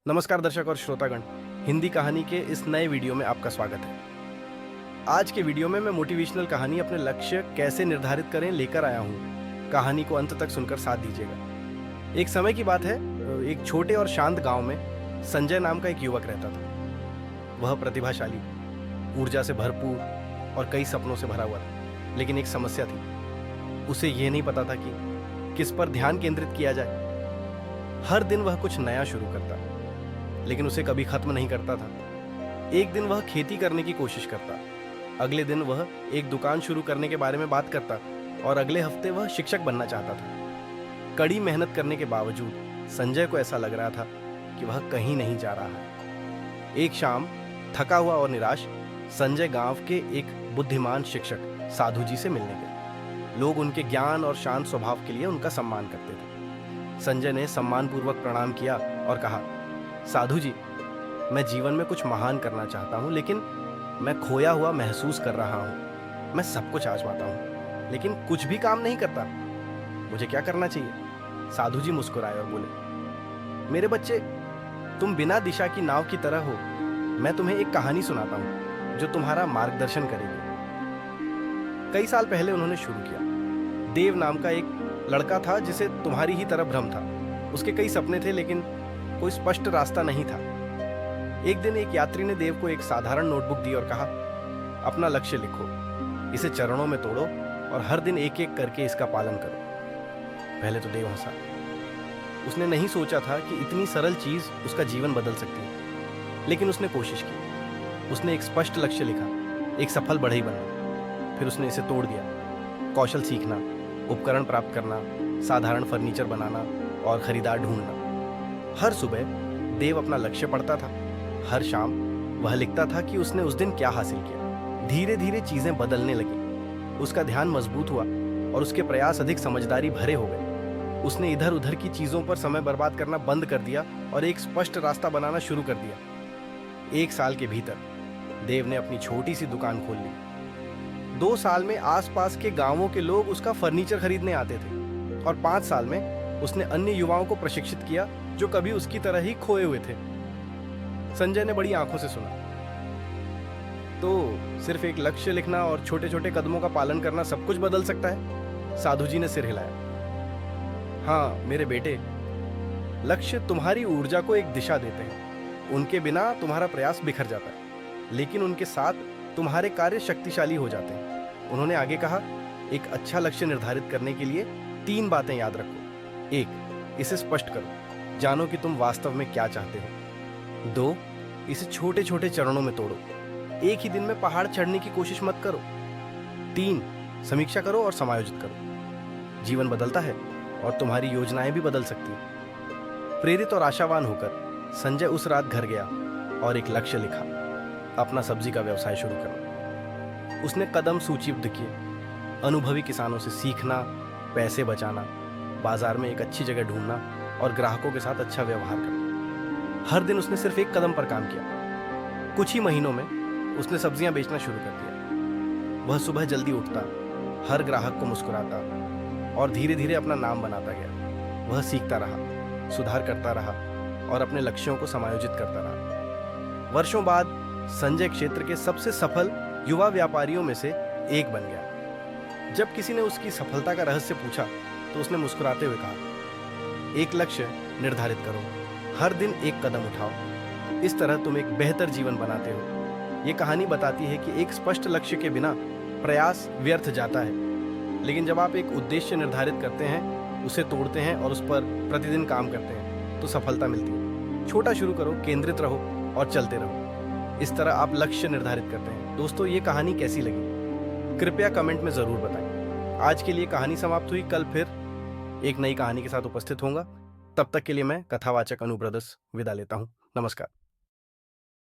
नमस्कार दर्शक और श्रोतागण। हिंदी कहानी के इस नए वीडियो में आपका स्वागत है। आज के वीडियो में मैं मोटिवेशनल कहानी अपने लक्ष्य कैसे निर्धारित करें लेकर आया हूँ। कहानी को अंत तक सुनकर साथ दीजिएगा। एक समय की बात है, एक छोटे और शांत गांव में संजय नाम का एक युवक रहता था। वह प्रतिभाशाली, ऊर्जा से भरपूर और कई सपनों से भरा हुआ था। लेकिन एक समस्या थी, उसे यह नहीं पता था कि किस पर ध्यान केंद्रित किया जाए। हर दिन वह कुछ नया शुरू करता, लेकिन उसे कभी खत्म नहीं करता था। एक दिन वह खेती करने की कोशिश करता, अगले दिन वह एक दुकान शुरू करने के बारे में बात करता और अगले हफ्ते वह शिक्षक बनना चाहता था। कड़ी मेहनत करने के बावजूद संजय को ऐसा लग रहा था कि वह कहीं नहीं जा रहा है। एक शाम थका हुआ और निराश संजय गांव के एक बुद्धिमान शिक्षक साधु जी से मिलने गए। लोग उनके ज्ञान और शांत स्वभाव के लिए उनका सम्मान करते थे। संजय ने सम्मानपूर्वक प्रणाम किया और कहा, साधु जी, मैं जीवन में कुछ महान करना चाहता हूँ, लेकिन मैं खोया हुआ महसूस कर रहा हूँ। मैं सब कुछ आजमाता हूँ, लेकिन कुछ भी काम नहीं करता। मुझे क्या करना चाहिए? साधु जी मुस्कुराए और बोले, मेरे बच्चे, तुम बिना दिशा की नाव की तरह हो। मैं तुम्हें एक कहानी सुनाता हूँ जो तुम्हारा मार्गदर्शन करेगी। कई साल पहले उन्होंने शुरू किया। देव नाम का एक लड़का था जिसे तुम्हारी ही तरह भ्रम था। उसके कई सपने थे, लेकिन कोई स्पष्ट रास्ता नहीं था। एक दिन एक यात्री ने देव को एक साधारण नोटबुक दी और कहा, अपना लक्ष्य लिखो, इसे चरणों में तोड़ो और हर दिन एक एक करके इसका पालन करो। पहले तो देव हंसा। उसने नहीं सोचा था कि इतनी सरल चीज उसका जीवन बदल सकती है, लेकिन उसने कोशिश की। उसने एक स्पष्ट लक्ष्य लिखा, एक सफल बढ़ई बनना। फिर उसने इसे तोड़ दिया। कौशल सीखना, उपकरण प्राप्त करना, साधारण फर्नीचर बनाना और खरीदार ढूंढना। हर सुबह देव अपना लक्ष्य पढ़ता था। हर शाम वह लिखता था कि उसने उस दिन क्या हासिल किया। धीरे धीरे चीजें बदलने लगी। उसका ध्यान मजबूत हुआ और उसके प्रयास अधिक समझदारी भरे हो गए। उसने इधर उधर की चीजों पर समय बर्बाद करना बंद कर दिया और एक स्पष्ट रास्ता बनाना शुरू कर दिया। 1 साल के भीतर देव ने अपनी छोटी सी दुकान खोल ली। 2 साल में आसपास के गांवों के लोग उसका फर्नीचर खरीदने आते थे और 5 साल में उसने अन्य युवाओं को प्रशिक्षित किया जो कभी उसकी तरह ही खोए हुए थे। संजय ने बड़ी आंखों से सुना। तो सिर्फ एक लक्ष्य लिखना और छोटे छोटे कदमों का पालन करना सब कुछ बदल सकता है? साधु जी ने सिर हिलाया। हाँ मेरे बेटे, लक्ष्य तुम्हारी ऊर्जा को एक दिशा देते हैं। उनके बिना तुम्हारा प्रयास बिखर जाता है, लेकिन उनके साथ तुम्हारे कार्य शक्तिशाली हो जाते हैं। उन्होंने आगे कहा, एक अच्छा लक्ष्य निर्धारित करने के लिए 3 बातें याद रखो। 1, इसे स्पष्ट करो, जानो कि तुम वास्तव में क्या चाहते हो। 2, इसे छोटे छोटे चरणों में तोड़ो, एक ही दिन में पहाड़ चढ़ने की कोशिश मत करो। 3, समीक्षा करो और समायोजित करो। जीवन बदलता है और तुम्हारी योजनाएं भी बदल सकती हैं। प्रेरित और आशावान होकर संजय उस रात घर गया और एक लक्ष्य लिखा, अपना सब्जी का व्यवसाय शुरू करना। उसने कदम सूचीबद्ध किए, अनुभवी किसानों से सीखना, पैसे बचाना, बाजार में एक अच्छी जगह ढूंढना और ग्राहकों के साथ अच्छा व्यवहार करना। हर दिन उसने सिर्फ एक कदम पर काम किया। कुछ ही महीनों में उसने सब्जियां बेचना शुरू कर दिया। वह सुबह जल्दी उठता, हर ग्राहक को मुस्कुराता और धीरे धीरे अपना नाम बनाता गया। वह सीखता रहा, सुधार करता रहा और अपने लक्ष्यों को समायोजित करता रहा। वर्षों बाद संजय क्षेत्र के सबसे सफल युवा व्यापारियों में से एक बन गया। जब किसी ने उसकी सफलता का रहस्य पूछा तो उसने मुस्कुराते हुए कहा, एक लक्ष्य निर्धारित करो, हर दिन एक कदम उठाओ। इस तरह तुम एक बेहतर जीवन बनाते हो। ये कहानी बताती है कि एक स्पष्ट लक्ष्य के बिना प्रयास व्यर्थ जाता है, लेकिन जब आप एक उद्देश्य निर्धारित करते हैं, उसे तोड़ते हैं और उस पर प्रतिदिन काम करते हैं, तो सफलता मिलती है। छोटा शुरू करो, केंद्रित रहो और चलते रहो। इस तरह आप लक्ष्य निर्धारित करते हैं। दोस्तों, ये कहानी कैसी लगी कृपया कमेंट में जरूर बताएं। आज के लिए कहानी समाप्त हुई। कल फिर एक नई कहानी के साथ उपस्थित होऊंगा। तब तक के लिए मैं कथावाचक अनु ब्रदर्स विदा लेता हूं। नमस्कार।